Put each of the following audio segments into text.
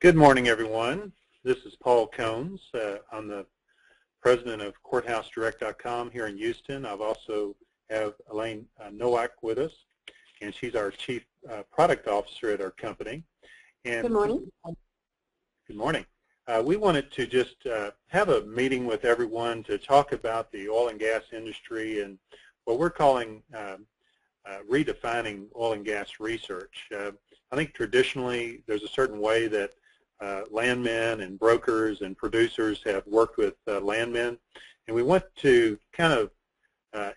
Good morning, everyone. This is Paul Combs. I'm the president of CourthouseDirect.com here in Houston. I've also have Elaine Nowak with us, and she's our chief product officer at our company. And good morning. Good morning. We wanted to just have a meeting with everyone to talk about the oil and gas industry and what we're calling redefining oil and gas research. I think traditionally there's a certain way that landmen and brokers and producers have worked with landmen, and we want to kind of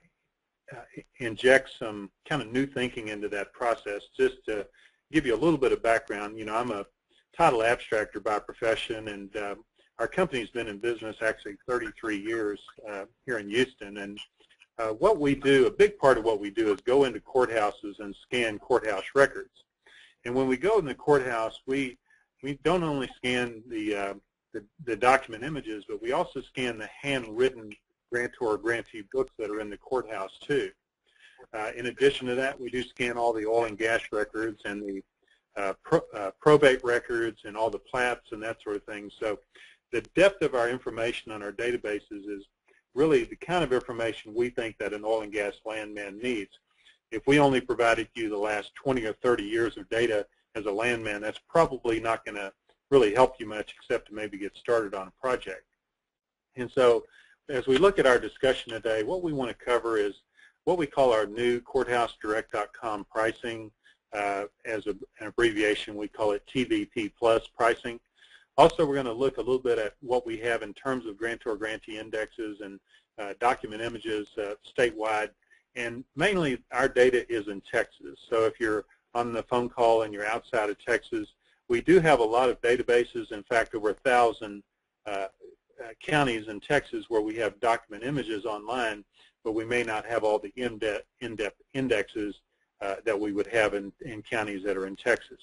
inject some kind of new thinking into that process. Just to give you a little bit of background, you know, I'm a title abstractor by profession, and our company's been in business actually 33 years here in Houston. And what we do, a big part of what we do is go into courthouses and scan courthouse records. And when we go in the courthouse, we don't only scan the document images, but we also scan the handwritten grantor-grantee books that are in the courthouse too. In addition to that, we do scan all the oil and gas records and the probate records and all the plats and that sort of thing. So the depth of our information on our databases is really the kind of information we think that an oil and gas landman needs. If we only provided you the last 20 or 30 years of data as a landman, that's probably not going to really help you much except to maybe get started on a project. And so as we look at our discussion today, what we want to cover is what we call our new CourthouseDirect.com pricing. As an abbreviation, we call it TVP Plus pricing. Also, we're going to look a little bit at what we have in terms of grantor-grantee indexes and document images statewide. And mainly, our data is in Texas. So if you're on the phone call and you're outside of Texas, we do have a lot of databases. In fact, over 1,000 counties in Texas where we have document images online, but we may not have all the in-depth indexes that we would have in counties that are in Texas.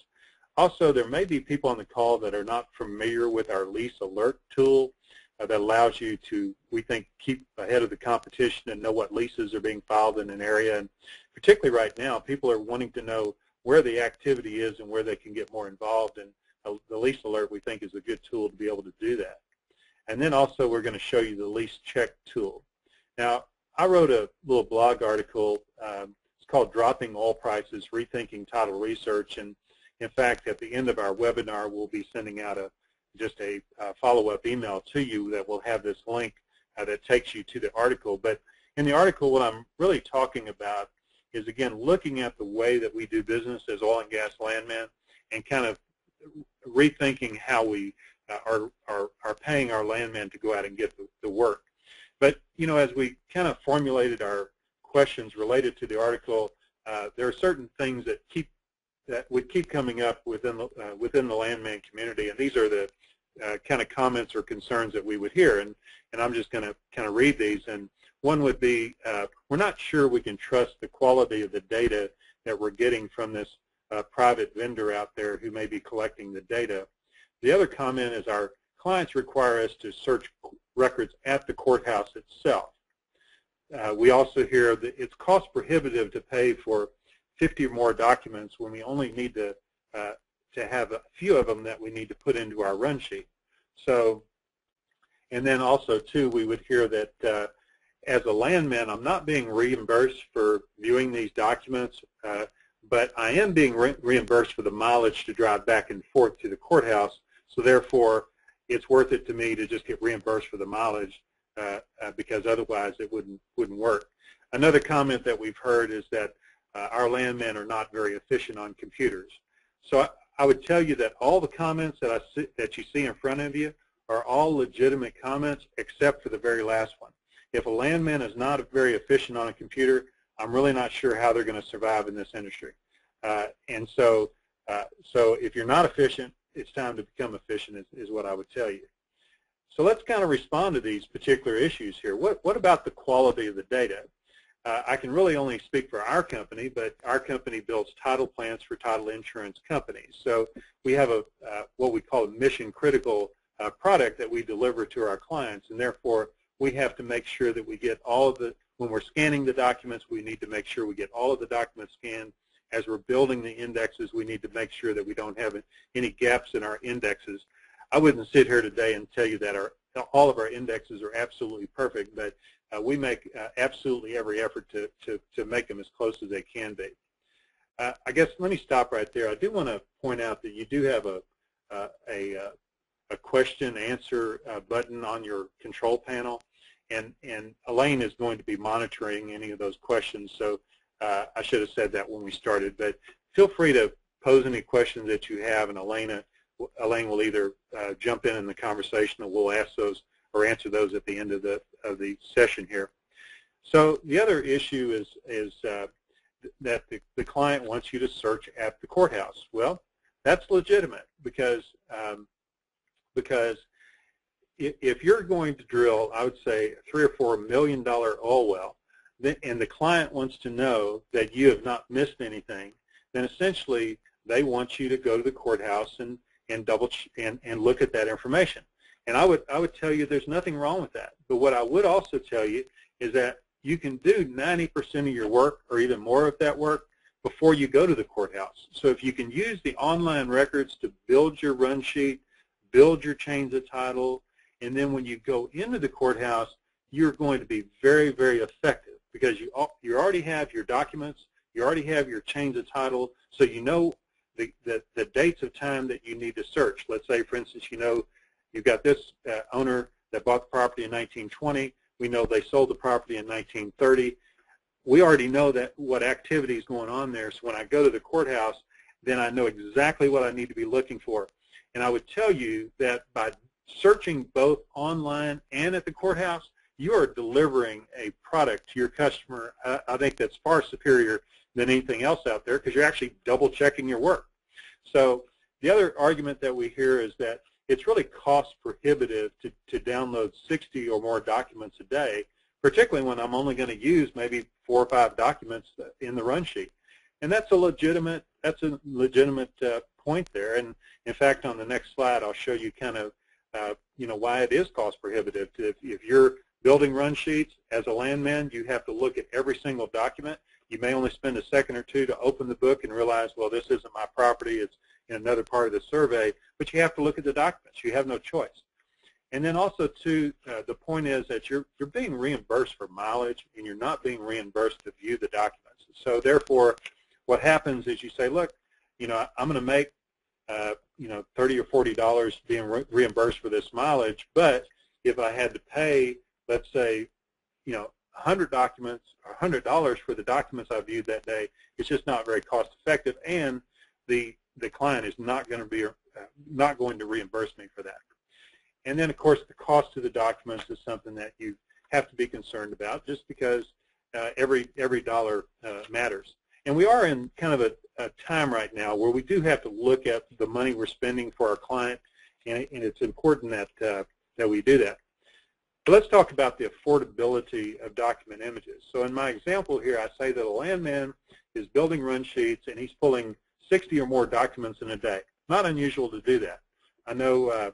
Also, there may be people on the call that are not familiar with our Lease Alert tool that allows you to, we think, keep ahead of the competition and know what leases are being filed in an area. And particularly right now, people are wanting to know where the activity is and where they can get more involved. And the Lease Alert, we think, is a good tool to be able to do that. And then also, we're going to show you the Lease Check tool. Now, I wrote a little blog article. It's called Dropping Oil Prices, Rethinking Title Research. And in fact, at the end of our webinar, we'll be sending out just a follow-up email to you that will have this link that takes you to the article. But in the article, what I'm really talking about is, again, looking at the way that we do business as oil and gas landmen and kind of rethinking how we are paying our landmen to go out and get the work. But, you know, as we kind of formulated our questions related to the article, there are certain things that would keep coming up within the landman community, and these are the kind of comments or concerns that we would hear, and I'm just going to kind of read these. And one would be, we're not sure we can trust the quality of the data that we're getting from this private vendor out there who may be collecting the data. The other comment is our clients require us to search records at the courthouse itself. We also hear that it's cost prohibitive to pay for 50 or more documents when we only need to have a few of them that we need to put into our run sheet. So, and then also too, we would hear that as a landman, I'm not being reimbursed for viewing these documents, but I am being reimbursed for the mileage to drive back and forth to the courthouse. So therefore, it's worth it to me to just get reimbursed for the mileage because otherwise it wouldn't work. Another comment that we've heard is that our landmen are not very efficient on computers. So I would tell you that all the comments that you see in front of you are all legitimate comments except for the very last one. If a landman is not very efficient on a computer, I'm really not sure how they're going to survive in this industry. And so if you're not efficient, it's time to become efficient is what I would tell you. So let's kind of respond to these particular issues here. What about the quality of the data? I can really only speak for our company, but our company builds title plans for title insurance companies. So we have what we call a mission-critical product that we deliver to our clients, and therefore we have to make sure that we get all of the, when we're scanning the documents, we need to make sure we get all of the documents scanned as we're building the indexes, we need to make sure that we don't have any gaps in our indexes. I wouldn't sit here today and tell you that all of our indexes are absolutely perfect, but we make absolutely every effort to make them as close as they can be. I guess let me stop right there. I do want to point out that you do have a question answer button on your control panel, and Elaine is going to be monitoring any of those questions, so I should have said that when we started, but feel free to pose any questions that you have, and Elaine will either jump in the conversation, or we'll ask those or answer those at the end of the session here. So the other issue is that the client wants you to search at the courthouse. Well, that's legitimate because if you're going to drill, I would say, a $3 or $4 million oil well, and the client wants to know that you have not missed anything, then essentially they want you to go to the courthouse and look at that information. And I would tell you there's nothing wrong with that. But what I would also tell you is that you can do 90% of your work or even more of that work before you go to the courthouse. So if you can use the online records to build your run sheet, build your chains of title, and then when you go into the courthouse, you're going to be very, very effective because you already have your documents, you already have your chains of title, so you know the dates of time that you need to search. Let's say, for instance, you know you've got this owner that bought the property in 1920. We know they sold the property in 1930. We already know that what activity is going on there, so when I go to the courthouse, then I know exactly what I need to be looking for. And I would tell you that by searching both online and at the courthouse, you are delivering a product to your customer, I think that's far superior than anything else out there because you're actually double checking your work. So the other argument that we hear is that it's really cost prohibitive to download 60 or more documents a day, particularly when I'm only going to use maybe 4 or 5 documents in the run sheet. And that's a legitimate point there. And in fact, on the next slide, I'll show you kind of why it is cost prohibitive. If you're building run sheets as a landman, you have to look at every single document. You may only spend a second or two to open the book and realize, well, this isn't my property, it's in another part of the survey, but you have to look at the documents. You have no choice. And then also, too, the point is that you're being reimbursed for mileage, and you're not being reimbursed to view the documents. So therefore, what happens is you say, look, I'm going to make $30 or $40 being reimbursed for this mileage, but if I had to pay, let's say, 100 documents or $100 for the documents I viewed that day, it's just not very cost effective, and the client is not going to reimburse me for that. And then, of course, the cost of the documents is something that you have to be concerned about, just because every dollar matters. And we are in kind of a time right now where we do have to look at the money we're spending for our client, and it's important that we do that. But let's talk about the affordability of document images. So in my example here, I say that a landman is building run sheets, and he's pulling 60 or more documents in a day. Not unusual to do that. I know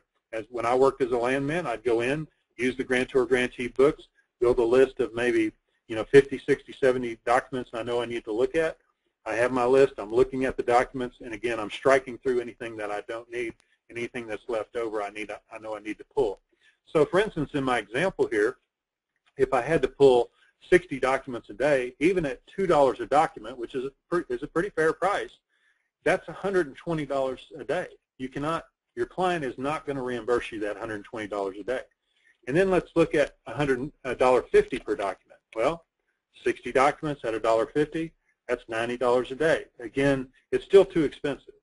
when I worked as a landman, I'd go in, use the grantor-grantee books, build a list of maybe 50, 60, 70 documents I know I need to look at. I have my list. I'm looking at the documents, and again, I'm striking through anything that I don't need, and anything that's left over I know I need to pull. So, for instance, in my example here, if I had to pull 60 documents a day, even at $2 a document, which is a pretty fair price, that's $120 a day. Your client is not going to reimburse you that $120 a day. And then let's look at $1.50 per document. Well, 60 documents at $1.50, that's $90 a day. Again, it's still too expensive.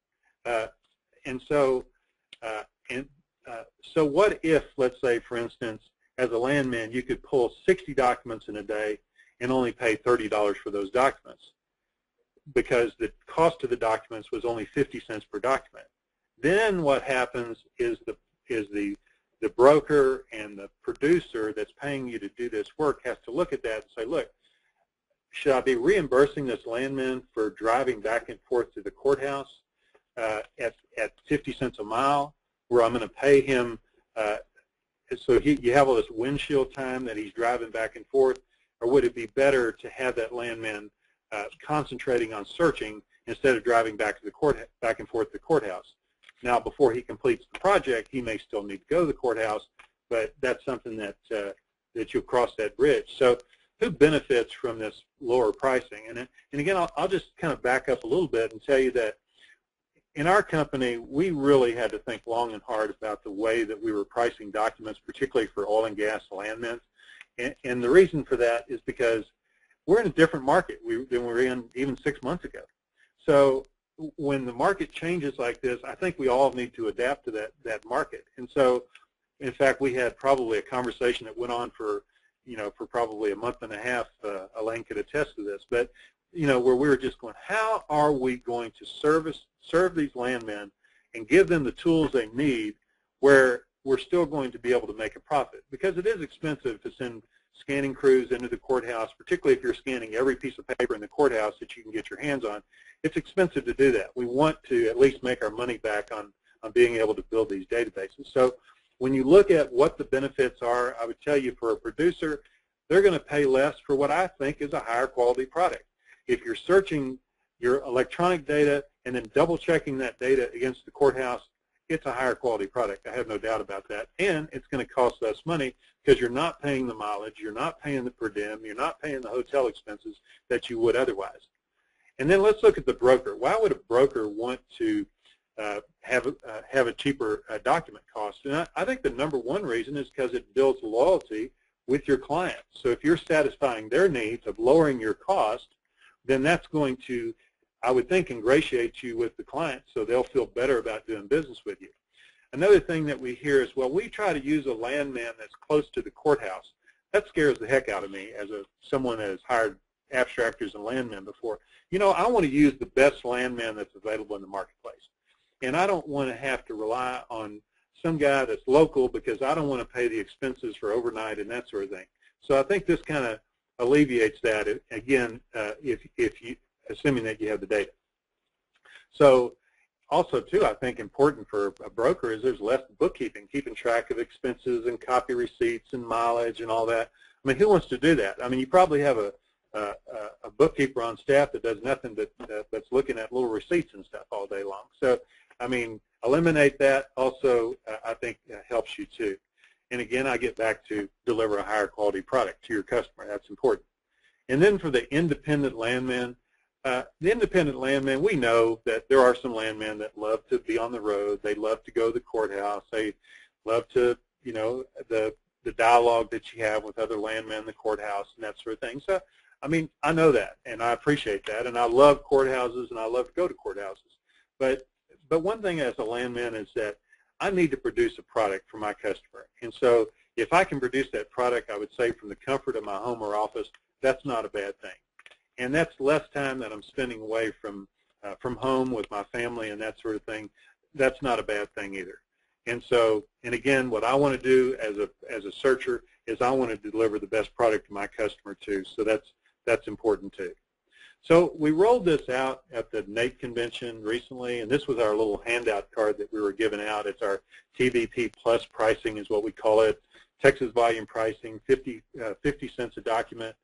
So what if, let's say, for instance, as a landman, you could pull 60 documents in a day and only pay $30 for those documents because the cost of the documents was only 50 cents per document. Then what happens is the broker and the producer that's paying you to do this work has to look at that and say, look, should I be reimbursing this landman for driving back and forth to the courthouse at 50 cents a mile, where I'm going to pay him so you have all this windshield time that he's driving back and forth, or would it be better to have that landman concentrating on searching instead of driving back and forth to the courthouse. Now, before he completes the project, he may still need to go to the courthouse, but that's something that that you'll cross that bridge. So, who benefits from this lower pricing? And again, I'll just kind of back up a little bit and tell you that in our company, we really had to think long and hard about the way that we were pricing documents, particularly for oil and gas landmen. And the reason for that is because we're in a different market than we were in even 6 months ago. So when the market changes like this, I think we all need to adapt to that market. And so, in fact, we had probably a conversation that went on for probably a month and a half. Elaine could attest to this, but where we were just going, how are we going to serve these landmen and give them the tools they need where we're still going to be able to make a profit? Because it is expensive to send scanning crews into the courthouse, particularly if you're scanning every piece of paper in the courthouse that you can get your hands on. It's expensive to do that. We want to at least make our money back on being able to build these databases. So when you look at what the benefits are, I would tell you for a producer, they're going to pay less for what I think is a higher quality product. If you're searching your electronic data and then double checking that data against the courthouse, it's a higher quality product. I have no doubt about that. And it's going to cost less money because you're not paying the mileage, you're not paying the per diem, you're not paying the hotel expenses that you would otherwise. And then let's look at the broker. Why would a broker want to have a cheaper document cost? And I think the number one reason is because it builds loyalty with your clients. So if you're satisfying their needs of lowering your cost, then that's going to, I would think, ingratiate you with the client so they'll feel better about doing business with you. Another thing that we hear is, well, we try to use a landman that's close to the courthouse. That scares the heck out of me as someone that has hired abstractors and landmen before. I want to use the best landman that's available in the marketplace. And I don't want to have to rely on some guy that's local because I don't want to pay the expenses for overnight and that sort of thing. So I think this kind of alleviates that, again, assuming that you have the data. So also, too, I think important for a broker is there's less bookkeeping, keeping track of expenses and copy receipts and mileage and all that. I mean, who wants to do that? I mean, you probably have a bookkeeper on staff that does nothing but that's looking at little receipts and stuff all day long. So, I mean, eliminate that also, I think, helps you, too. And again, I get back to deliver a higher quality product to your customer. That's important. And then for the independent landmen, we know that there are some landmen that love to be on the road. They love to go to the courthouse. They love to, the dialogue that you have with other landmen in the courthouse and that sort of thing. So, I mean, I know that, and I appreciate that, and I love courthouses, and I love to go to courthouses. But one thing as a landman is that I need to produce a product for my customer. And so if I can produce that product, I would say from the comfort of my home or office, that's not a bad thing. And that's less time that I'm spending away from home with my family and that sort of thing. That's not a bad thing either. And so, and again, what I want to do as a searcher is I want to deliver the best product to my customer too. So that's important too. So we rolled this out at the NATE convention recently, and this was our little handout card that we were giving out. It's our TVP Plus pricing is what we call it, Texas volume pricing, 50 cents a document.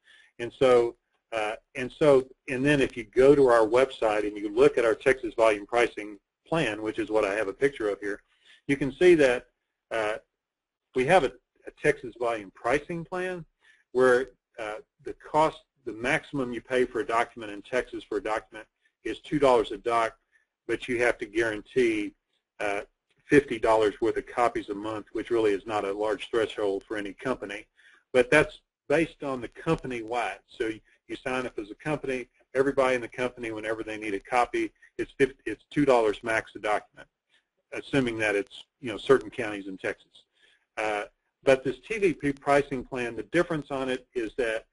And then if you go to our website and you look at our Texas volume pricing plan, which is what I have a picture of here, you can see that we have a Texas volume pricing plan where the maximum you pay for a document in Texas for a document is $2 a doc, but you have to guarantee $50 worth of copies a month, which really is not a large threshold for any company. But that's based on the company-wide. So you sign up as a company, everybody in the company, whenever they need a copy, it's $2 max a document, assuming that it's certain counties in Texas. But this TVP pricing plan, the difference on it is that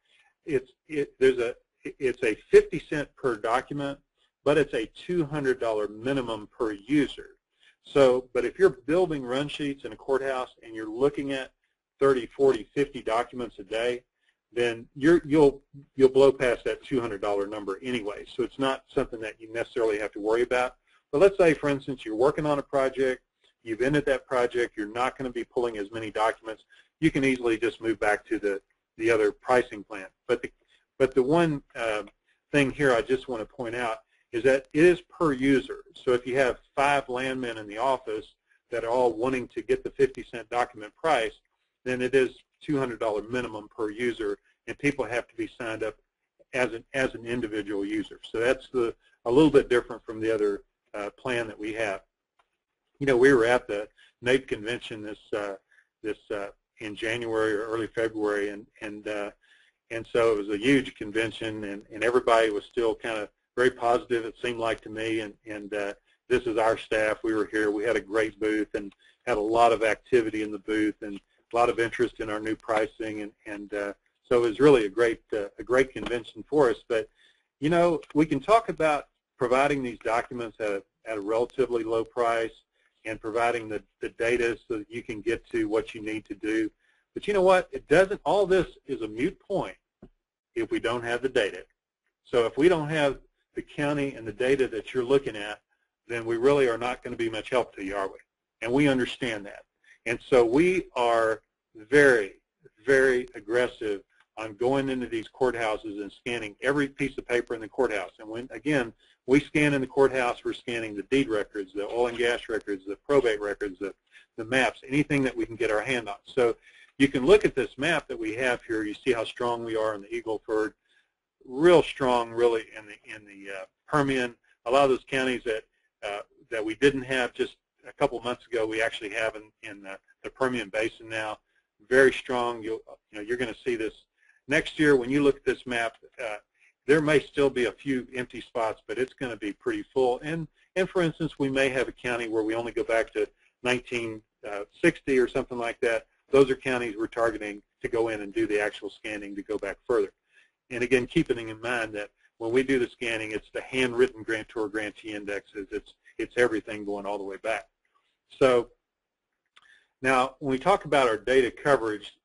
it's a 50 cent per document, but it's a $200 minimum per user. So, but if you're building run sheets in a courthouse and you're looking at 30, 40, 50 documents a day, then you'll blow past that $200 number anyway. So it's not something that you necessarily have to worry about. But let's say, for instance, you're working on a project, you've ended that project, you're not going to be pulling as many documents. You can easily just move back to the other pricing plan. But the one thing here I just want to point out is that it is per user. So if you have 5 landmen in the office that are all wanting to get the 50-cent document price, then it is $200 minimum per user, and people have to be signed up as an individual user. So that's a little bit different from the other plan that we have. You know, we were at the NAPE convention this in January or early February, and so it was a huge convention, and everybody was still kind of very positive, it seemed like to me, and this is our staff. We were here. We had a great booth and had a lot of activity in the booth and a lot of interest in our new pricing, and so it was really a great convention for us. But, you know, we can talk about providing these documents at a relatively low price and providing the data so that you can get to what you need to do. But you know what? It doesn't. All this is a moot point if we don't have the data. So if we don't have the county and the data that you're looking at, then we really are not going to be much help to you, are we? And we understand that. And so we are very, very aggressive on going into these courthouses and scanning every piece of paper in the courthouse. And when, again, we scan in the courthouse, we're scanning the deed records, the oil and gas records, the probate records, the maps, anything that we can get our hand on. So you can look at this map that we have here. You see how strong we are in the Eagle Ford, real strong really in the Permian. A lot of those counties that we didn't have just a couple months ago, we actually have in the Permian Basin now. Very strong. You're going to see this next year when you look at this map. There may still be a few empty spots, but it's going to be pretty full. And for instance, we may have a county where we only go back to 1960 or something like that. Those are counties we're targeting to go in and do the actual scanning to go back further. And again, keeping in mind that when we do the scanning, it's the handwritten grantor-grantee indexes. It's everything going all the way back. So now, when we talk about our data coverage,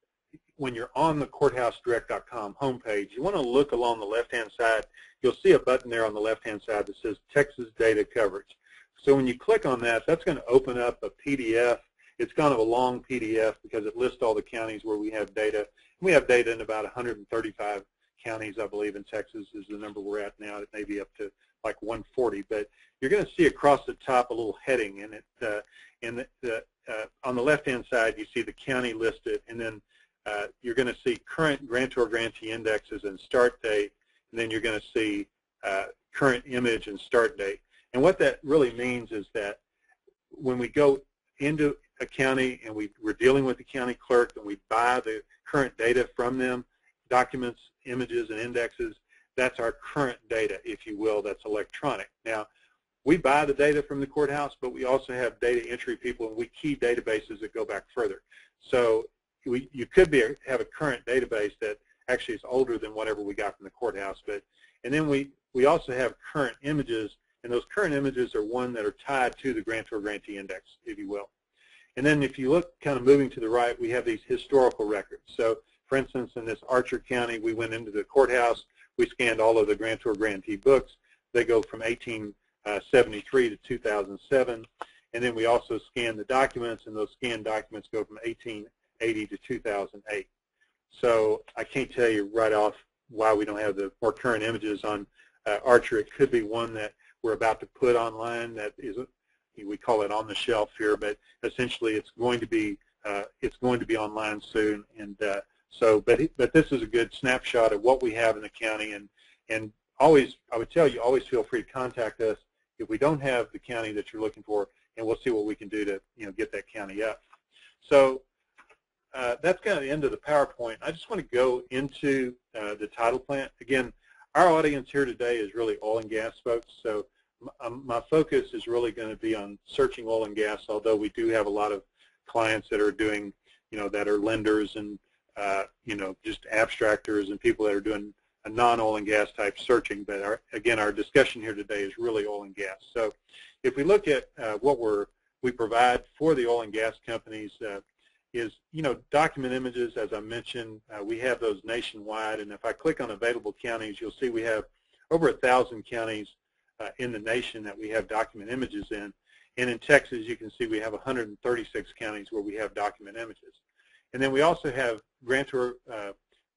when you're on the CourthouseDirect.com homepage, you want to look along the left-hand side. You'll see a button there on the left-hand side that says Texas Data Coverage. So when you click on that, that's going to open up a PDF. It's kind of a long PDF because it lists all the counties where we have data. We have data in about 135 counties, I believe, in Texas is the number we're at now. It may be up to like 140. But you're going to see across the top a little heading, and on the left-hand side, you see the county listed, and then you're going to see current grantor-grantee indexes and start date, and then you're going to see current image and start date. And what that really means is that when we go into a county and we're dealing with the county clerk and we buy the current data from them, documents, images, and indexes, that's our current data, if you will, that's electronic. Now, we buy the data from the courthouse, but we also have data entry people, and we key databases that go back further. So you could have a current database that actually is older than whatever we got from the courthouse. And then we also have current images, and those current images are one that are tied to the grantor-grantee index, if you will. And then if you look kind of moving to the right, we have these historical records. So, for instance, in this Archer County, we went into the courthouse. We scanned all of the grantor-grantee books. They go from 1873 to 2007. And then we also scan the documents, and those scanned documents go from 1880 to 2008. So I can't tell you right off why we don't have the more current images on Archer. It could be one that we're about to put online that is, we call it on the shelf here, but essentially it's going to be online soon. And but this is a good snapshot of what we have in the county, and always, I would tell you, always feel free to contact us if we don't have the county that you're looking for, and we'll see what we can do to get that county up. So that's kind of the end of the PowerPoint. I just want to go into the title plant. Again, our audience here today is really oil and gas folks, so my focus is really going to be on searching oil and gas, although we do have a lot of clients that are doing, that are lenders and, just abstractors and people that are doing a non-oil and gas type searching. But again, our discussion here today is really oil and gas. So if we look at what we provide for the oil and gas companies is, document images, as I mentioned, we have those nationwide. And if I click on available counties, you'll see we have over 1,000 counties in the nation that we have document images in. And in Texas, you can see we have 136 counties where we have document images. And then we also have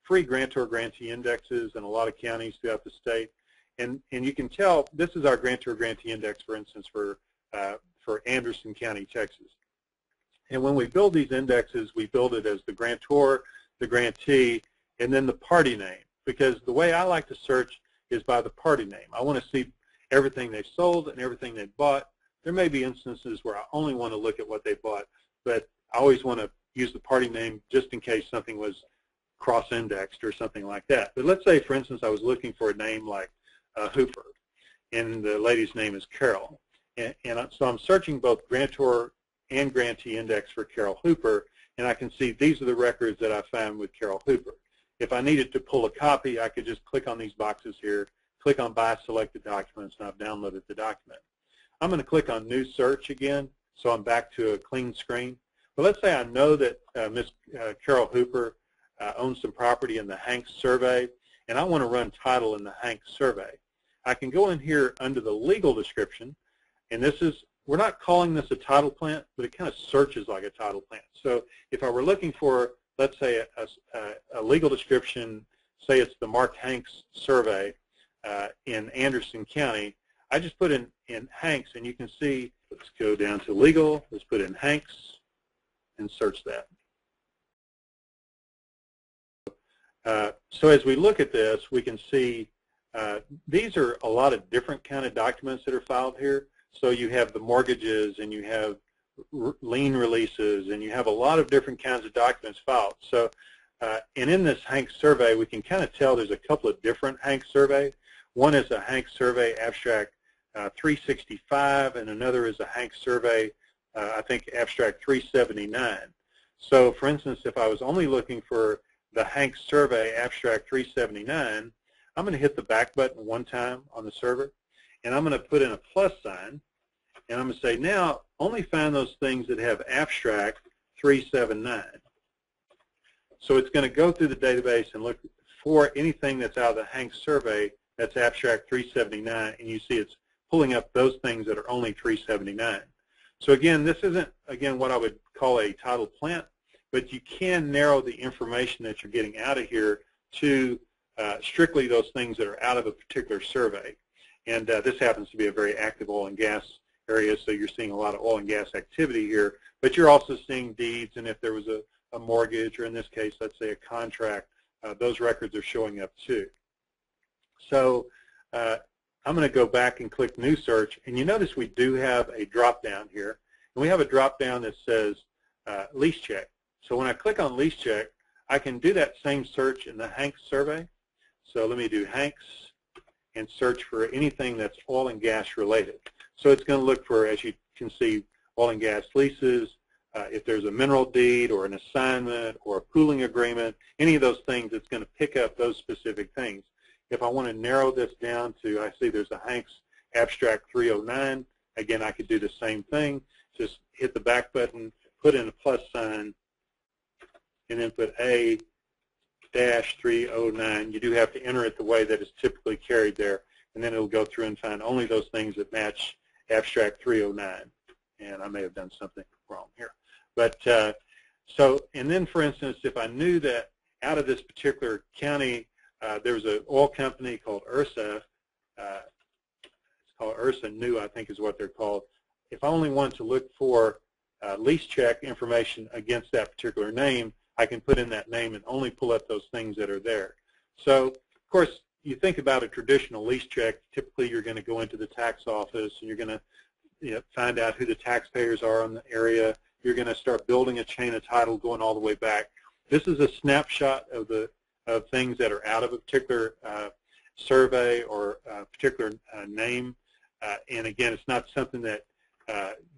free grantor-grantee indexes in a lot of counties throughout the state. And you can tell this is our grantor-grantee index, for instance, for Anderson County, Texas. And when we build these indexes, we build it as the grantor, the grantee, and then the party name. Because the way I like to search is by the party name. I want to see everything they've sold and everything they've bought. There may be instances where I only want to look at what they bought, but I always want to use the party name just in case something was cross-indexed or something like that. But let's say, for instance, I was looking for a name like Hooper, and the lady's name is Carol. And so I'm searching both grantor and grantee index for Carol Hooper, and I can see these are the records that I found with Carol Hooper. If I needed to pull a copy, I could just click on these boxes here, click on Buy Selected Documents, and I've downloaded the document. I'm going to click on New Search again, so I'm back to a clean screen. But let's say I know that Miss Carol Hooper owns some property in the Hanks survey, and I want to run title in the Hanks survey. I can go in here under the legal description, and this is, we're not calling this a title plant, but it kind of searches like a title plant. So if I were looking for, let's say, a legal description, say it's the Mark Hanks survey in Anderson County, I just put in Hanks, and you can see, let's go down to legal, let's put in Hanks, and search that. So as we look at this, we can see these are a lot of different kind of documents that are filed here. So you have the mortgages, and you have lien releases, and you have a lot of different kinds of documents filed. So, and in this Hanks survey, we can kind of tell there's a couple of different Hanks surveys. One is a Hanks survey abstract 365, and another is a Hanks survey, I think, abstract 379. So, for instance, if I was only looking for the Hanks survey abstract 379, I'm going to hit the back button one time on the server, and I'm going to put in a plus sign, and I'm going to say, now, only find those things that have abstract 379. So it's going to go through the database and look for anything that's out of the Hanks survey that's abstract 379, and you see it's pulling up those things that are only 379. So again, this isn't, again, what I would call a title plant, but you can narrow the information that you're getting out of here to strictly those things that are out of a particular survey. And this happens to be a very active oil and gas area, so you're seeing a lot of oil and gas activity here, but you're also seeing deeds, and if there was a mortgage, or in this case, let's say a contract, those records are showing up too. So I'm going to go back and click New Search, and you notice we do have a drop-down here, and we have a drop-down that says Lease Check. So when I click on Lease Check, I can do that same search in the Hanks survey. So let me do Hanks and search for anything that's oil and gas related. So it's going to look for, as you can see, oil and gas leases, if there's a mineral deed or an assignment or a pooling agreement, any of those things, it's going to pick up those specific things. If I want to narrow this down to, I see there's a Hanks abstract 309, again, I could do the same thing, just hit the back button, put in a plus sign, and then put A-309. You do have to enter it the way that it's typically carried there, and then it'll go through and find only those things that match abstract 309. And I may have done something wrong here. But so, and then for instance, if I knew that out of this particular county, there was an oil company called Ursa, it's called Ursa New, I think is what they're called. If I only wanted to look for lease check information against that particular name, I can put in that name and only pull up those things that are there. So, of course, you think about a traditional lease check, typically you're going to go into the tax office and you're going to find out who the taxpayers are in the area. You're going to start building a chain of title going all the way back. This is a snapshot of things that are out of a particular survey or a particular name. And again, it's not something that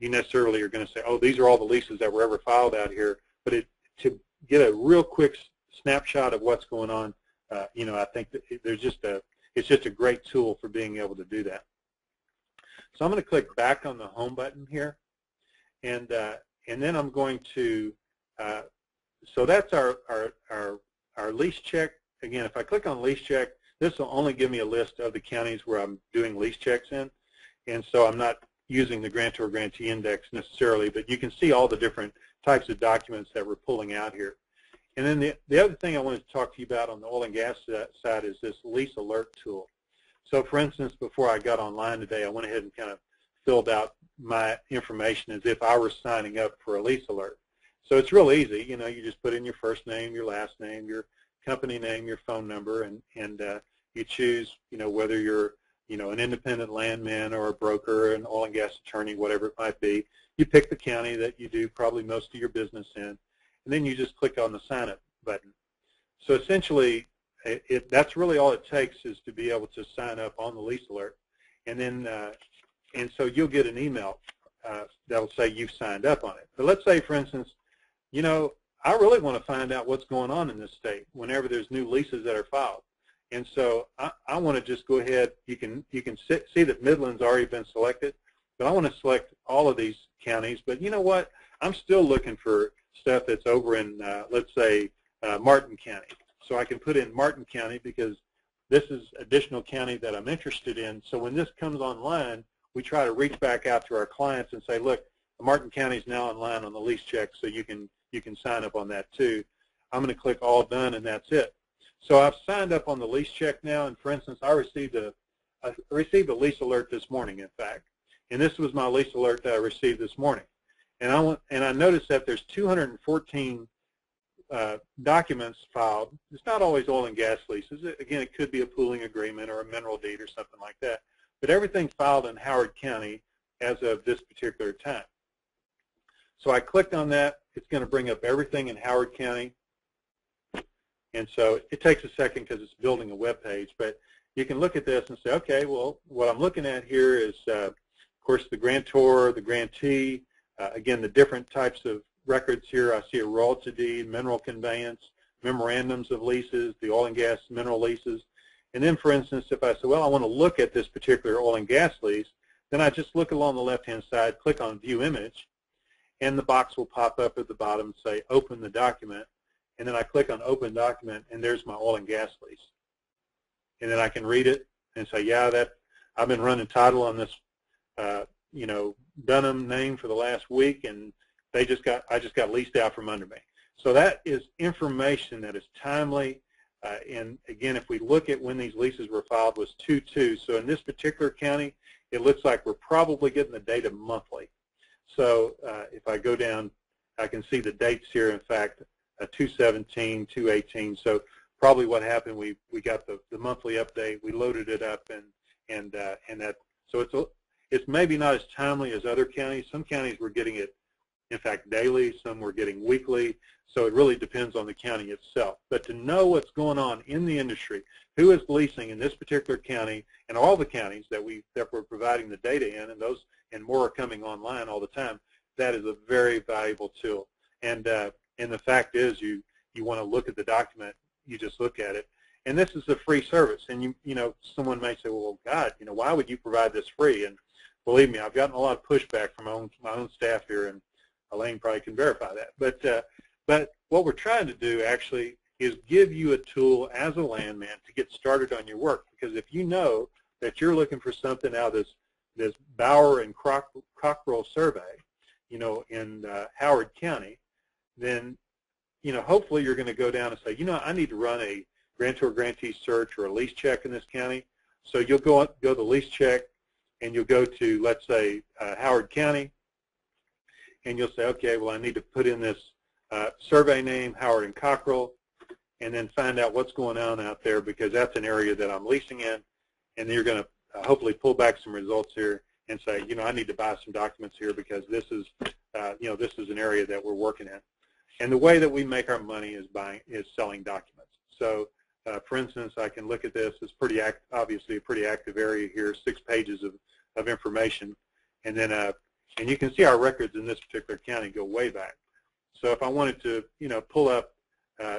you necessarily are going to say, oh, these are all the leases that were ever filed out here. But to get a real quick snapshot of what's going on, I think that it's just a great tool for being able to do that. So I'm going to click back on the home button here, and then I'm going to, so that's our lease check. Again, if I click on lease check, this will only give me a list of the counties where I'm doing lease checks in, and so I'm not using the grantor-grantee index necessarily, but you can see all the different types of documents that we're pulling out here. And then the other thing I wanted to talk to you about on the oil and gas side is this Lease Alert tool. So for instance, before I got online today, I went ahead and kind of filled out my information as if I were signing up for a lease alert. So it's real easy. You know, you just put in your first name, your last name, your company name, your phone number, and you choose, you know, whether you're, you know, an independent landman or a broker, an oil and gas attorney, whatever it might be. You pick the county that you do probably most of your business in, and then you just click on the sign up button. So essentially, that's really all it takes is to be able to sign up on the lease alert, and then and so you'll get an email that'll say you've signed up on it. But let's say, for instance, you know, I really want to find out what's going on in this state whenever there's new leases that are filed, and so I want to just go ahead. You can see that Midland's already been selected, but I want to select all of these counties. But you know what? I'm still looking for stuff that's over in let's say Martin County. So I can put in Martin County because this is additional county that I'm interested in. So when this comes online, we try to reach back out to our clients and say, look, Martin County is now online on the lease check, so you can sign up on that too. I'm going to click all done, and that's it. So I've signed up on the lease check now, and for instance, I received a lease alert this morning, in fact, and this was my lease alert that I received this morning. And I noticed that there's 214 documents filed. It's not always oil and gas leases. Again, it could be a pooling agreement or a mineral deed or something like that. But everything's filed in Howard County as of this particular time. So I clicked on that. It's going to bring up everything in Howard County. And so it takes a second because it's building a web page. But you can look at this and say, okay, well, what I'm looking at here is, of course, the grantor, the grantee, again, the different types of records here. I see a royalty deed, mineral conveyance, memorandums of leases, the oil and gas mineral leases. And then, for instance, if I say, well, I want to look at this particular oil and gas lease, then I just look along the left-hand side, click on View Image, and the box will pop up at the bottom and say, Open the document. And then I click on Open Document, and there's my oil and gas lease. And then I can read it and say, yeah, I've been running title on this, you know, Dunham name for the last week, and I just got leased out from under me. So that is information that is timely. And again, if we look at when these leases were filed, was 2/2. So in this particular county, it looks like we're probably getting the data monthly. So if I go down, I can see the dates here. In fact, 2/17, 2/18. So probably what happened, we got the monthly update, we loaded it up, and that. So it's maybe not as timely as other counties. Some counties were getting it, in fact, daily. Some were getting weekly. So it really depends on the county itself. But to know what's going on in the industry, who is leasing in this particular county, and all the counties that we're providing the data in, and more are coming online all the time, that is a very valuable tool. And the fact is, you want to look at the document, you just look at it. And this is a free service. And you know, someone may say, well, God, you know, why would you provide this free? And believe me, I've gotten a lot of pushback from my own staff here, and Elaine probably can verify that. But what we're trying to do actually is give you a tool as a landman to get started on your work. Because if you know that you're looking for something out of this Bower and Cockrell survey, you know, in Howard County, then, you know, hopefully you're going to go down and say, you know, I need to run a grantor-grantee search or a lease check in this county. So you'll go to lease check, and you'll go to, let's say, Howard County, and you'll say, okay, well, I need to put in this survey name, Howard and Cockrell, and then find out what's going on out there, because that's an area that I'm leasing in. And then you're going to hopefully pull back some results here and say, you know, I need to buy some documents here because this is, you know, this is an area that we're working in. And the way that we make our money is selling documents. So, for instance, I can look at this. It's obviously a pretty active area here, 6 pages of information, and then and you can see our records in this particular county go way back. So if I wanted to, you know, pull up,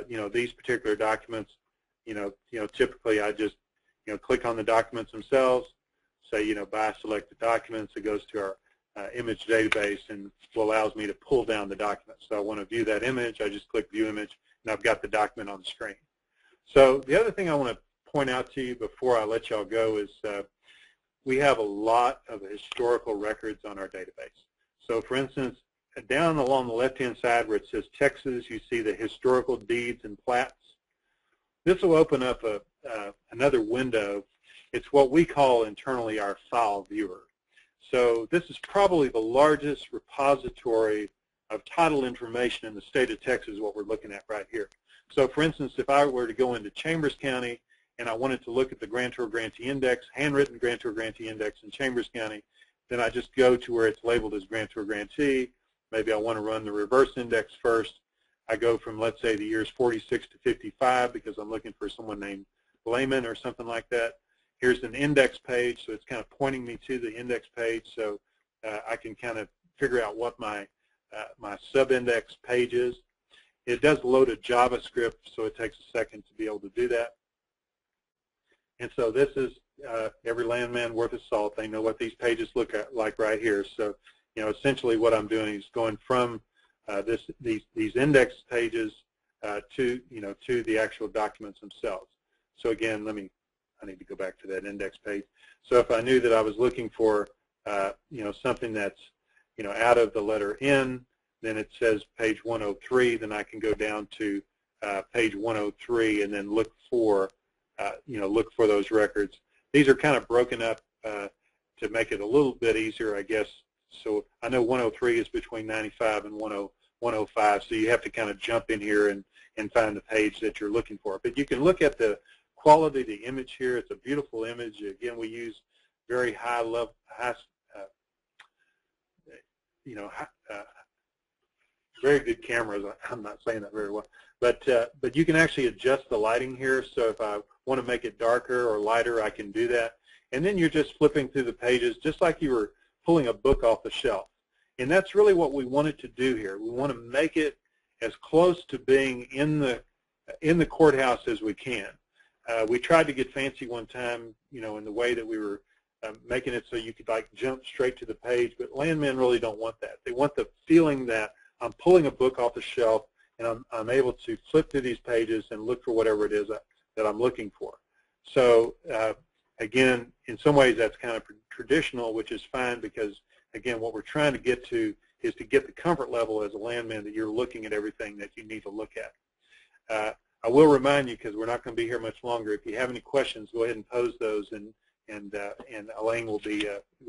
you know, these particular documents, you know, typically I just, you know, click on the documents themselves, say, you know, buy selected documents. It goes to our image database and allows me to pull down the document. So I want to view that image. I just click View Image, and I've got the document on the screen. So the other thing I want to point out to you before I let y'all go is we have a lot of historical records on our database. So for instance, down along the left-hand side where it says Texas, you see the historical deeds and plats. This will open up another window It's what we call internally our file viewer. So this is probably the largest repository of title information in the state of Texas, what we're looking at right here. So for instance, if I were to go into Chambers County and I wanted to look at the grantor-grantee index, handwritten grantor-grantee index in Chambers County, then I just go to where it's labeled as grantor-grantee. Maybe I want to run the reverse index first. I go from, let's say, the years 46 to 55 because I'm looking for someone named Layman or something like that. Here's an index page, so it's kind of pointing me to the index page, so I can kind of figure out what my sub-index page is. It does load a JavaScript, so it takes a second to be able to do that. And so this is every landman worth his salt. They know what these pages look like right here. So, essentially what I'm doing is going from these index pages to the actual documents themselves. So again, I need to go back to that index page. So if I knew that I was looking for something that's out of the letter N, then it says page 103. Then I can go down to page 103 and then look for those records. These are kind of broken up to make it a little bit easier, I guess. So I know 103 is between 95 and 105, so you have to kind of jump in here and find the page that you're looking for. But you can look at the quality of the image here. It's a beautiful image. Again, we use very high level, very good cameras. I'm not saying that very well, but you can actually adjust the lighting here. So if I want to make it darker or lighter, I can do that. And then you're just flipping through the pages, just like you were pulling a book off the shelf. And that's really what we wanted to do here. We want to make it as close to being in the courthouse as we can. We tried to get fancy one time, in the way that we were making it so you could jump straight to the page, but landmen really don't want that. They want the feeling that I'm pulling a book off the shelf and I'm able to flip through these pages and look for whatever it is that I'm looking for. So again, in some ways that's kind of traditional, which is fine because, again, what we're trying to get to is to get the comfort level as a landman that you're looking at everything that you need to look at. I will remind you, because we're not going to be here much longer, if you have any questions, go ahead and pose those, and Elaine will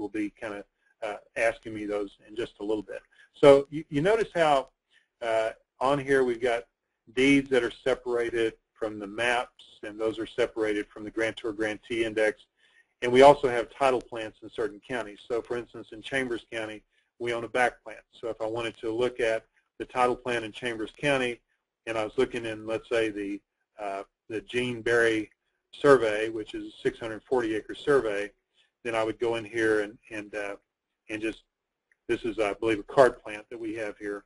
be kind of asking me those in just a little bit. So you notice how on here we've got deeds that are separated from the maps, and those are separated from the grantor-grantee index. And we also have title plants in certain counties. So for instance, in Chambers County, we own a back plant. So if I wanted to look at the title plant in Chambers County, and I was looking in, let's say, the Gene Berry survey, which is a 640-acre survey, then I would go in here and just, this is, I believe, a card plant that we have here.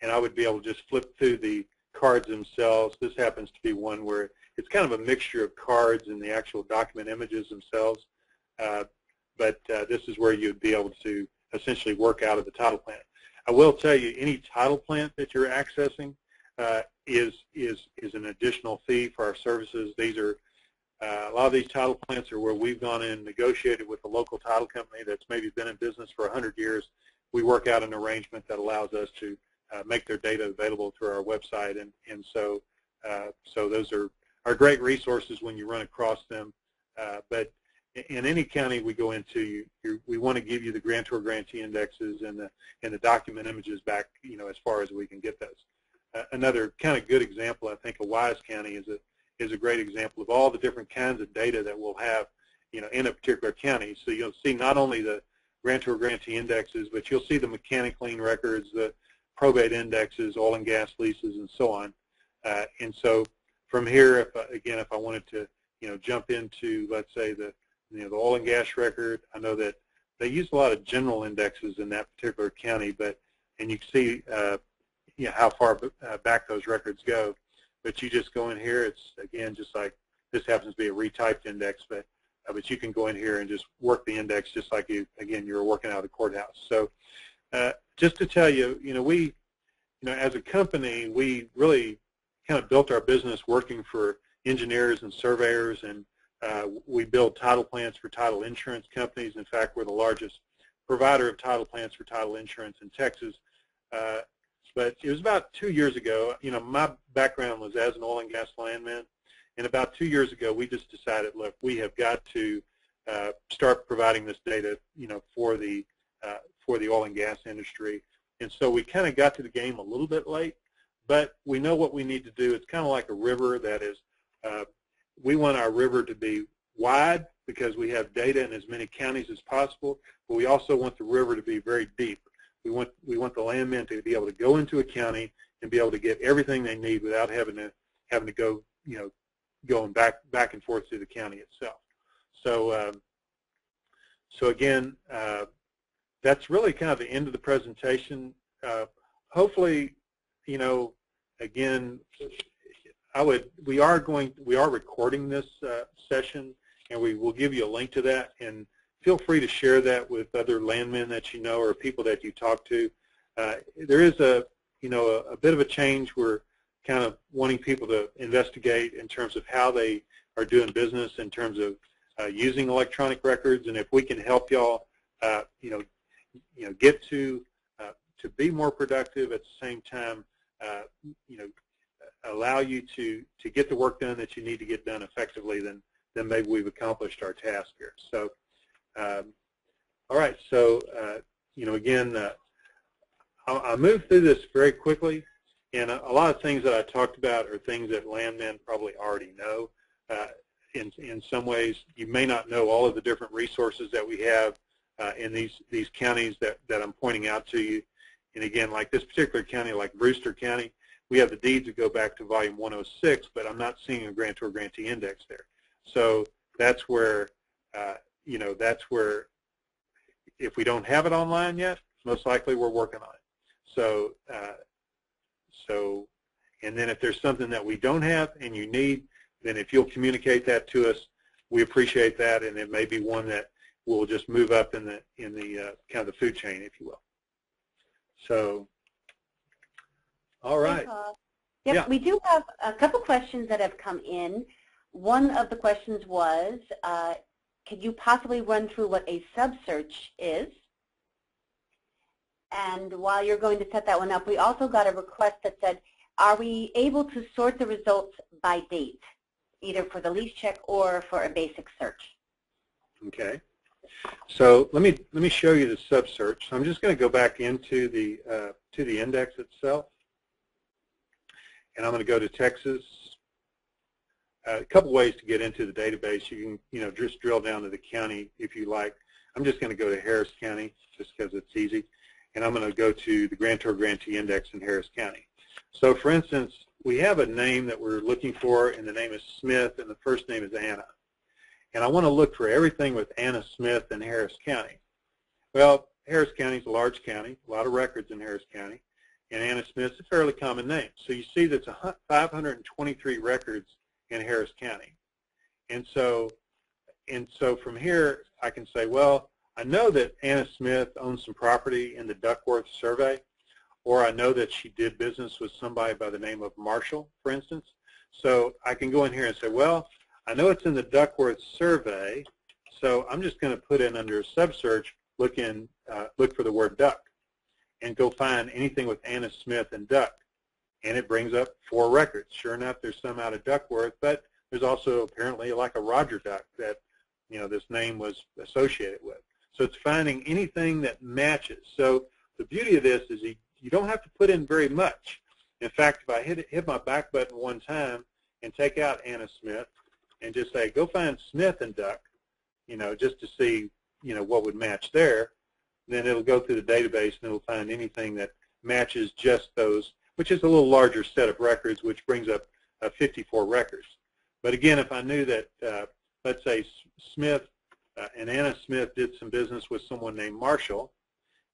And I would be able to just flip through the cards themselves. This happens to be one where it's kind of a mixture of cards and the actual document images themselves. But this is where you'd be able to essentially work out of the title plant. I will tell you, any title plant that you're accessing is an additional fee for our services. These are a lot of these title plants are where we've gone in and negotiated with a local title company that's maybe been in business for 100 years. We work out an arrangement that allows us to make their data available through our website, and so those are great resources when you run across them. But in any county we go into, we want to give you the grantor-grantee indexes and the document images back, as far as we can get those. Another kind of good example, I think, of Wise County is a great example of all the different kinds of data that we'll have, in a particular county. So you'll see not only the grantor-grantee indexes, but you'll see the mechanic lien records, the probate indexes, oil and gas leases, and so on. And so from here, if I wanted to, jump into, let's say, the oil and gas record, I know that they use a lot of general indexes in that particular county, and you can see, how far back those records go. But you just go in here. It's, again, just like this happens to be a retyped index, but you can go in here and just work the index just like you were working out of the courthouse. So just to tell you, we, as a company, we really kind of built our business working for engineers and surveyors, and we build title plants for title insurance companies. In fact, we're the largest provider of title plants for title insurance in Texas. But it was about 2 years ago. My background was as an oil and gas landman, And about 2 years ago, we just decided, look, we have got to start providing this data, for the oil and gas industry. And so we kind of got to the game a little bit late, but we know what we need to do. It's kind of like a river that is, we want our river to be wide because we have data in as many counties as possible, but we also want the river to be very deep. We want the landmen to be able to go into a county and be able to get everything they need without having to go, going back and forth through the county itself. So, so again, that's really kind of the end of the presentation. Hopefully, again, we are recording this session, and we will give you a link to that. And feel free to share that with other landmen that you know or people that you talk to. There is a bit of a change. We're kind of wanting people to investigate in terms of how they are doing business in terms of using electronic records, and if we can help y'all, get to be more productive at the same time, allow you to get the work done that you need to get done effectively, then maybe we've accomplished our task here. So, all right. So, again, I'll move through this very quickly, and a lot of things that I talked about are things that landmen probably already know. In some ways, you may not know all of the different resources that we have in these counties that I'm pointing out to you. And again, like this particular county, like Brewster County, we have the deeds that go back to volume 106, but I'm not seeing a grantor-grantee index there. So that's where, that's where if we don't have it online yet, most likely we're working on it. So, and then if there's something that we don't have and you need, then if you'll communicate that to us, we appreciate that, and it may be one that will just move up in the kind of the food chain, if you will. So, all right. Yep, yeah. We do have a couple questions that have come in. One of the questions was, could you possibly run through what a sub-search is? And while you're going to set that one up, we also got a request that said, are we able to sort the results by date, either for the lease check or for a basic search? Okay. So let me show you the sub-search. So I'm just going to go back into the to the index itself, and I'm going to go to Texas. A couple ways to get into the database. You can just drill down to the county if you like. I'm just going to go to Harris County just because it's easy, and I'm going to go to the grantor-grantee index in Harris County. So for instance, we have a name that we're looking for, and the name is Smith, and the first name is Anna. And I want to look for everything with Anna Smith in Harris County. Well, Harris County is a large county, a lot of records in Harris County, and Anna Smith is a fairly common name. So you see that's 523 records in Harris County. And so from here, I can say, well, I know that Anna Smith owns some property in the Duckworth survey, or I know that she did business with somebody by the name of Marshall, for instance. So I can go in here and say, well, I know it's in the Duckworth survey, so I'm just going to put in under sub-search, look for the word duck, and go find anything with Anna Smith and duck. And it brings up 4 records. Sure enough, there's some out of Duckworth, but there's also apparently like a Roger Duck that this name was associated with. So it's finding anything that matches. So the beauty of this is you don't have to put in very much. In fact, if I hit my back button one time and take out Anna Smith and just say, go find Smith and duck, just to see, what would match there, then it'll go through the database and it'll find anything that matches just those, which is a little larger set of records, which brings up 54 records. But again, if I knew that, let's say Smith and Anna Smith did some business with someone named Marshall,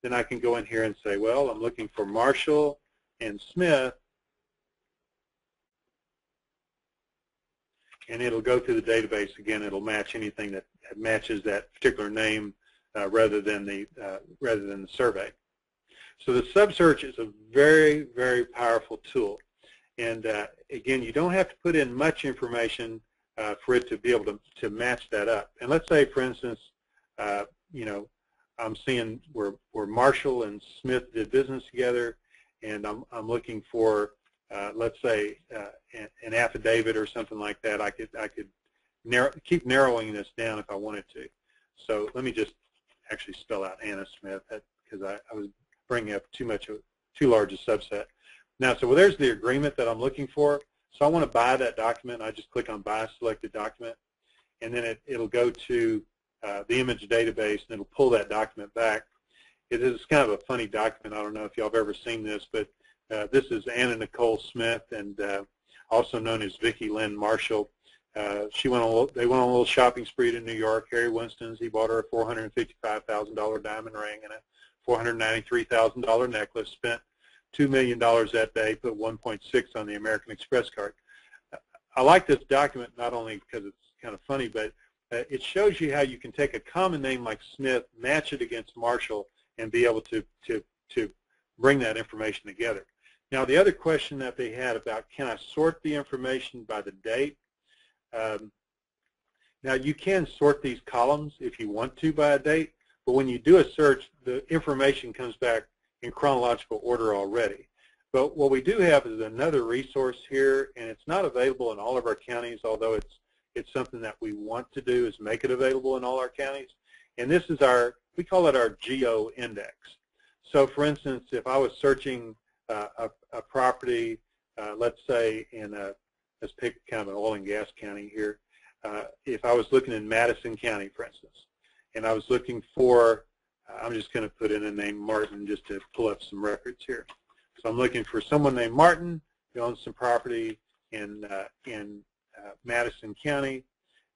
then I can go in here and say, well, I'm looking for Marshall and Smith, and it'll go through the database again. It'll match anything that matches that particular name rather than the survey. So the sub-search is a very, very powerful tool. And again, you don't have to put in much information for it to be able to match that up. And let's say, for instance, I'm seeing where Marshall and Smith did business together, and I'm looking for let's say an affidavit or something like that, I could keep narrowing this down if I wanted to. So let me just actually spell out Anna Smith, because I was bringing up too large a subset. Now, so there's the agreement that I'm looking for. So I want to buy that document. I just click on Buy Selected Document, and then it'll go to the image database, and it'll pull that document back. It is kind of a funny document. I don't know if y'all have ever seen this, but this is Anna Nicole Smith, and also known as Vicki Lynn Marshall. They went on a little shopping spree to New York. Harry Winston's, he bought her a $455,000 diamond ring and a $493,000 necklace, spent $2 million that day, put 1.6 on the American Express card. I like this document not only because it's kind of funny, but it shows you how you can take a common name like Smith, match it against Marshall, and be able to bring that information together. Now, the other question that they had about, can I sort the information by the date? Now, you can sort these columns if you want to by a date, but when you do a search, the information comes back in chronological order already. But what we do have is another resource here, and it's not available in all of our counties, although it's something that we want to do, is make it available in all our counties. And this is we call it our Geo Index. So for instance, if I was searching a property, let's say let's pick kind of an oil and gas county here. If I was looking in Madison County, for instance, and I was looking for, I'm just going to put in a name Martin just to pull up some records here. So I'm looking for someone named Martin who owns some property in Madison County.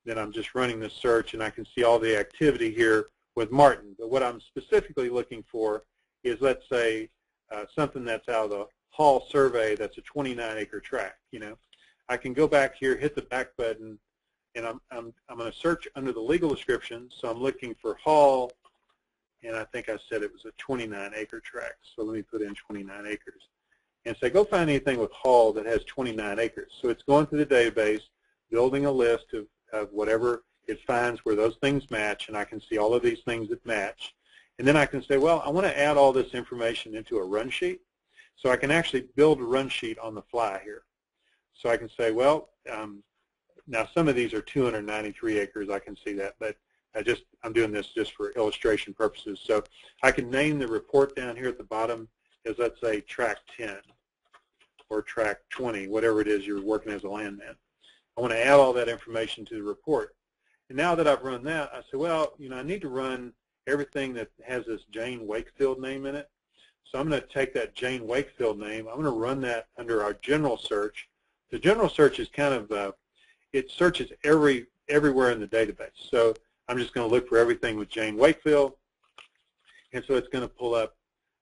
Then I'm just running the search, and I can see all the activity here with Martin. But what I'm specifically looking for is, let's say, something that's out of the Hall survey that's a 29-acre tract. I can go back here, hit the back button, and I'm going to search under the legal description. So I'm looking for Hall, and I think I said it was a 29-acre tract. So let me put in 29 acres. And say, go find anything with Hall that has 29 acres. So it's going through the database, building a list of whatever it finds where those things match, and I can see all of these things that match. And then I can say, well, I want to add all this information into a run sheet. So I can actually build a run sheet on the fly here. So I can say, well, now some of these are 293 acres. I can see that, but I'm doing this just for illustration purposes. So I can name the report down here at the bottom as, let's say, tract 10 or tract 20, whatever it is you're working as a landman. I want to add all that information to the report. And now that I've run that, I say, well, I need to run everything that has this Jane Wakefield name in it. So I'm going to take that Jane Wakefield name. I'm going to run that under our general search. The general search is kind of, it searches everywhere in the database. So I'm just going to look for everything with Jane Wakefield. And so it's going to pull up,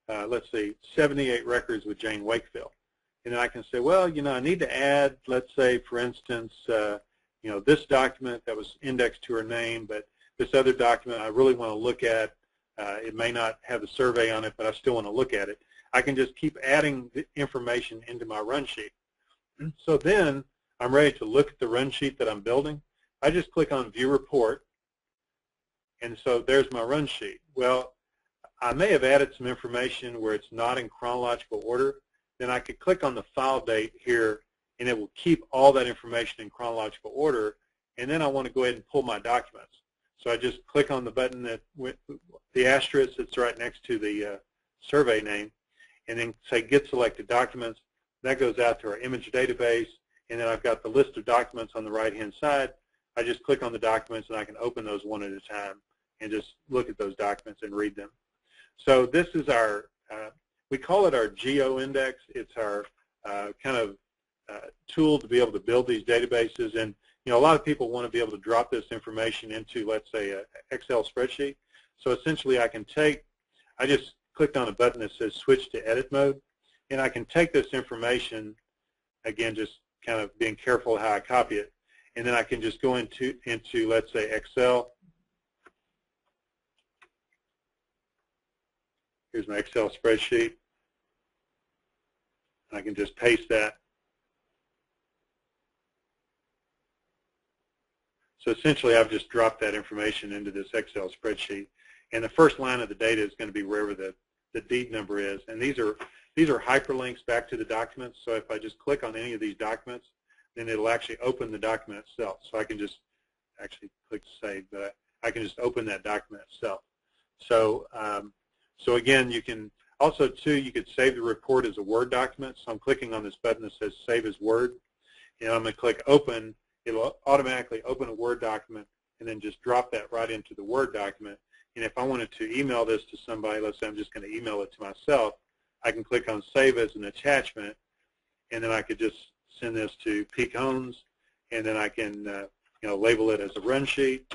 let's see, 78 records with Jane Wakefield. And then I can say, well, I need to add, let's say, for instance, this document that was indexed to her name, but this other document I really want to look at. It may not have the survey on it, but I still want to look at it. I can just keep adding the information into my run sheet. So then I'm ready to look at the run sheet that I'm building. I just click on View Report, and so there's my run sheet. Well, I may have added some information where it's not in chronological order. Then I could click on the file date here, and it will keep all that information in chronological order. And then I want to go ahead and pull my documents. So I just click on the button that with the asterisk that's right next to the survey name, and then say Get Selected Documents. That goes out to our image database, and then I've got the list of documents on the right-hand side. I just click on the documents, and I can open those one at a time and just look at those documents and read them. So this is our, we call it our Geo Index. It's our kind of tool to be able to build these databases. And a lot of people want to be able to drop this information into, let's say, an Excel spreadsheet. So essentially I just clicked on a button that says Switch to Edit Mode, and I can take this information, again, just kind of being careful how I copy it, and then I can just go into let's say, Excel. Here's my Excel spreadsheet. I can just paste that. So essentially, I've just dropped that information into this Excel spreadsheet. And the first line of the data is going to be wherever the deed number is. And these are these are hyperlinks back to the documents. So if I just click on any of these documents, then it'll actually open the document itself. So I can just actually click save, but I can just open that document itself. So, so again, you can also too, you could save the report as a Word document. So I'm clicking on this button that says Save as Word, and I'm going to click Open. It'll automatically open a Word document and then just drop that right into the Word document. And if I wanted to email this to somebody, let's say I'm just going to email it to myself, I can click on Save as an Attachment, and then I could just send this to Peak Homes, and then I can you know, label it as a run sheet.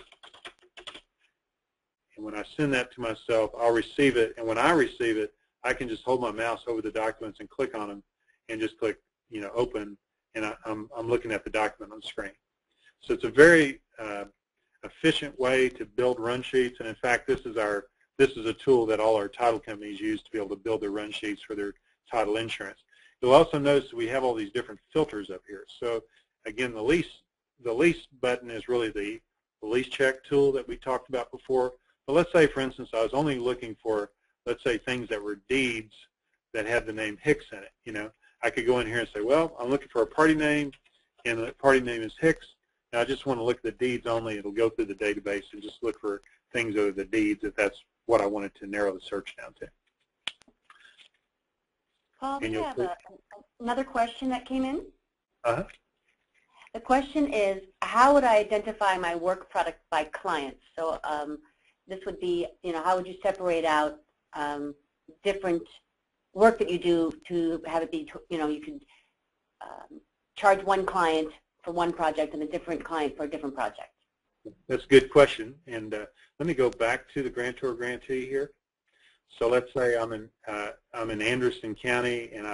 And when I send that to myself, I'll receive it. And when I receive it, I can just hold my mouse over the documents and click on them, and just click, you know, Open, and I'm looking at the document on the screen. So it's a very efficient way to build run sheets. And in fact, this is a tool that all our title companies use to be able to build their run sheets for their title insurance. You'll also notice we have all these different filters up here. So again, the lease button is really the Lease Check tool that we talked about before. But let's say, for instance, I was only looking for, let's say, things that were deeds that had the name Hicks in it. You know, I could go in here and say, well, I'm looking for a party name, and the party name is Hicks. Now I just want to look at the deeds only. It'll go through the database and just look for things that are the deeds if that's what I wanted to narrow the search down to. Paul, we have another question that came in. Uh-huh. The question is, how would I identify my work product by client? So this would be, you know, how would you separate out different work that you do to have it be, you know, you could charge one client for one project and a different client for a different project? That's a good question. And let me go back to the grantor grantee here. So let's say I'm in Anderson County, and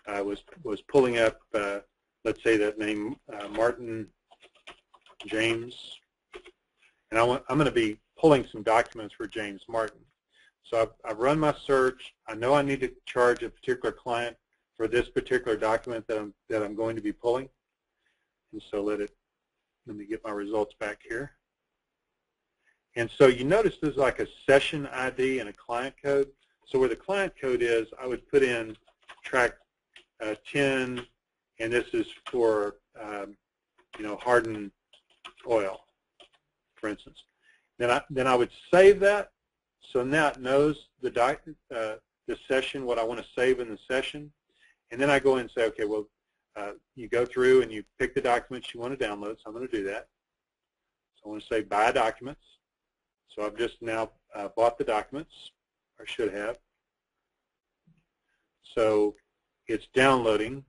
I was pulling up, let's say that name Martin James, and I'm going to be pulling some documents for James Martin. So I've run my search. I know I need to charge a particular client for this particular document that I'm going to be pulling. And so let me get my results back here. And so you notice there's like a session ID and a client code. So where the client code is, I would put in track 10, and this is for you know, hardened oil, for instance. Then I would save that, so now it knows the session, what I want to save in the session, and then I go in and say, okay, well, you go through and you pick the documents you want to download. So I'm going to do that. So I want to say Buy Documents. So I've just now bought the documents, or should have. So it's downloading.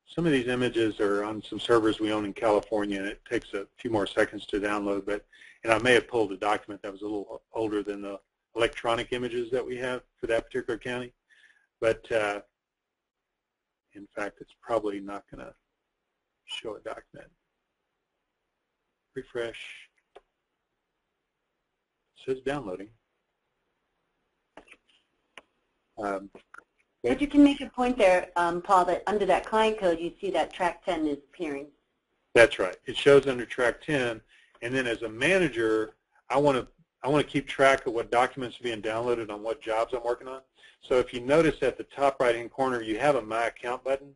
Some of these images are on some servers we own in California, and it takes a few more seconds to download. And I may have pulled a document that was a little older than the electronic images that we have for that particular county. But in fact, it's probably not going to show a document. Refresh. It says downloading. But you can make a point there, Paul, that under that client code, you see that track 10 is appearing. That's right. It shows under track 10, and then as a manager, I want to keep track of what documents are being downloaded on what jobs I'm working on. So if you notice at the top right-hand corner, you have a My Account button.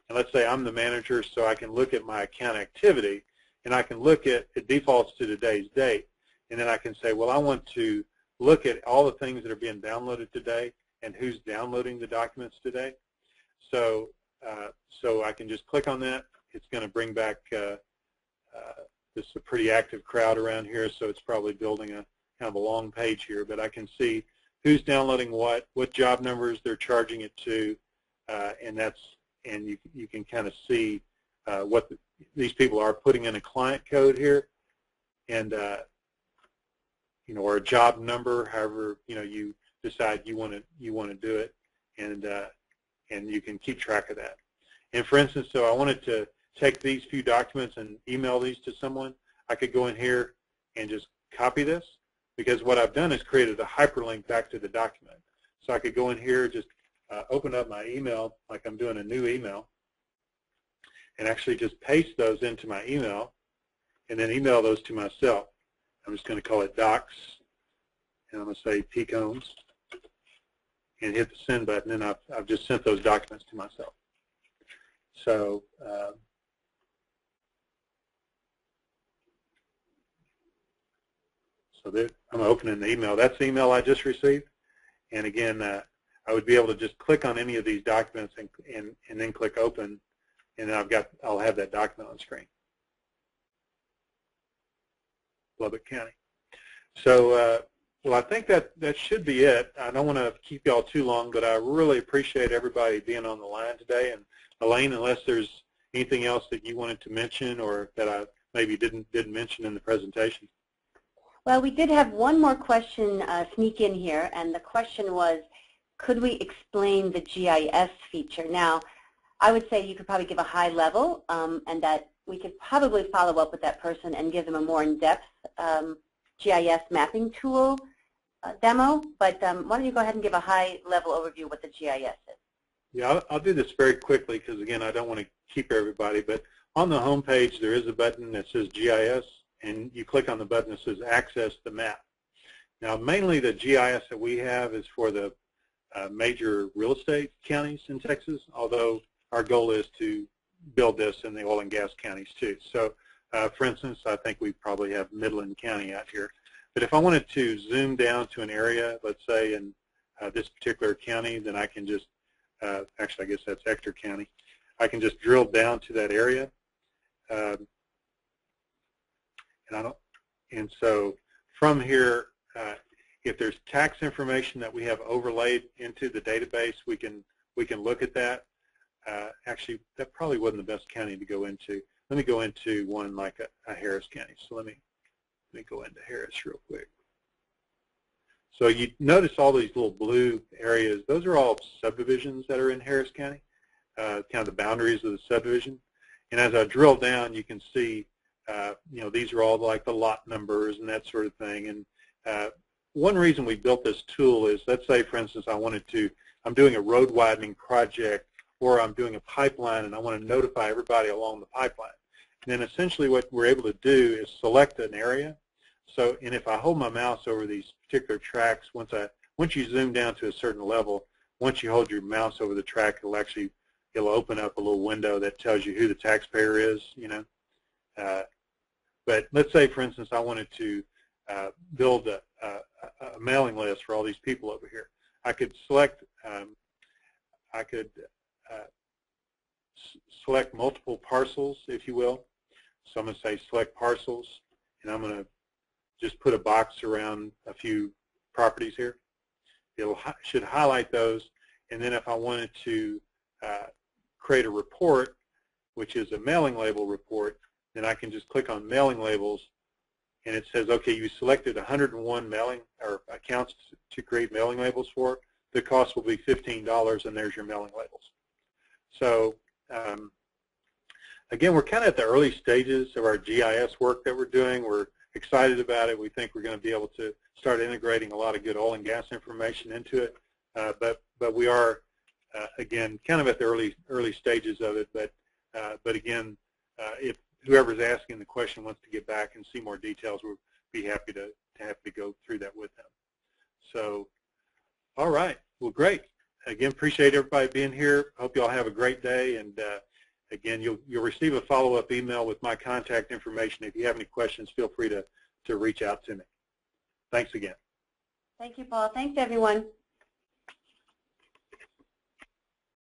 And let's say I'm the manager, so I can look at my account activity, and I can look at, it defaults to today's date, and then I can say, well, I want to look at all the things that are being downloaded today and who's downloading the documents today. So so I can just click on that. It's going to bring back, this is a pretty active crowd around here, so it's probably building a kind of a long page here, but I can see who's downloading what job numbers they're charging it to, and you can kind of see what these people are putting in a client code here, and you know, or a job number, however you decide you want to do it, and you can keep track of that. And for instance, so I wanted to take these few documents and email these to someone, I could go in here and just copy this, because what I've done is created a hyperlink back to the document. So I could go in here, just open up my email like I'm doing a new email, and actually just paste those into my email, and then email those to myself. I'm just going to call it docs, and I'm going to say Pecones, and hit the send button, and I've just sent those documents to myself. So I'm opening the email. That's the email I just received. And again, I would be able to just click on any of these documents and then click open, and then I'll have that document on screen. Lubbock County. So, well, I think that should be it. I don't want to keep y'all too long, but I really appreciate everybody being on the line today. And Elaine, unless there's anything else that you wanted to mention or that I maybe didn't mention in the presentation. Well, we did have one more question sneak in here, and the question was, could we explain the GIS feature? Now, I would say you could probably give a high level, and that we could probably follow up with that person and give them a more in-depth GIS mapping tool demo. But why don't you go ahead and give a high-level overview of what the GIS is? Yeah, I'll do this very quickly because, again, I don't want to keep everybody. But on the home page, there is a button that says GIS, and you click on the button that says Access the Map. Now, mainly the GIS that we have is for the major real estate counties in Texas, although our goal is to build this in the oil and gas counties too. So, for instance, I think we probably have Midland County out here. But if I wanted to zoom down to an area, let's say in this particular county, then I can just, actually I guess that's Ector County, I can just drill down to that area. And so from here, if there's tax information that we have overlaid into the database, we can look at that. Actually, that probably wasn't the best county to go into. Let me go into one like a Harris County. So let me go into Harris real quick. So you notice all these little blue areas. Those are all subdivisions that are in Harris County, kind of the boundaries of the subdivision. And as I drill down, you can see, you know, these are all like the lot numbers and that sort of thing. And one reason we built this tool is, let's say, for instance, I'm doing a road widening project, or I'm doing a pipeline and I want to notify everybody along the pipeline. And then essentially what we're able to do is select an area. So, and if I hold my mouse over these particular tracks, once you zoom down to a certain level, once you hold your mouse over the track, it'll open up a little window that tells you who the taxpayer is, you know. But let's say, for instance, I wanted to build a mailing list for all these people over here. I could select, select multiple parcels, if you will. So I'm going to say select parcels, and I'm going to just put a box around a few properties here. It should highlight those, and then if I wanted to create a report, which is a mailing label report, then I can just click on mailing labels, and it says, okay, you selected 101 mailing or accounts to create mailing labels for. The cost will be $15, and there's your mailing labels. So again, we're kind of at the early stages of our GIS work that we're doing. We're excited about it. We think we're going to be able to start integrating a lot of good oil and gas information into it. But we are, again, kind of at the early stages of it. But again, if whoever's asking the question wants to get back and see more details, we'll be happy to go through that with them. So, all right. Well, great. Again, appreciate everybody being here. Hope you all have a great day. And again, you'll receive a follow-up email with my contact information. If you have any questions, feel free to reach out to me. Thanks again. Thank you, Paul. Thanks, everyone.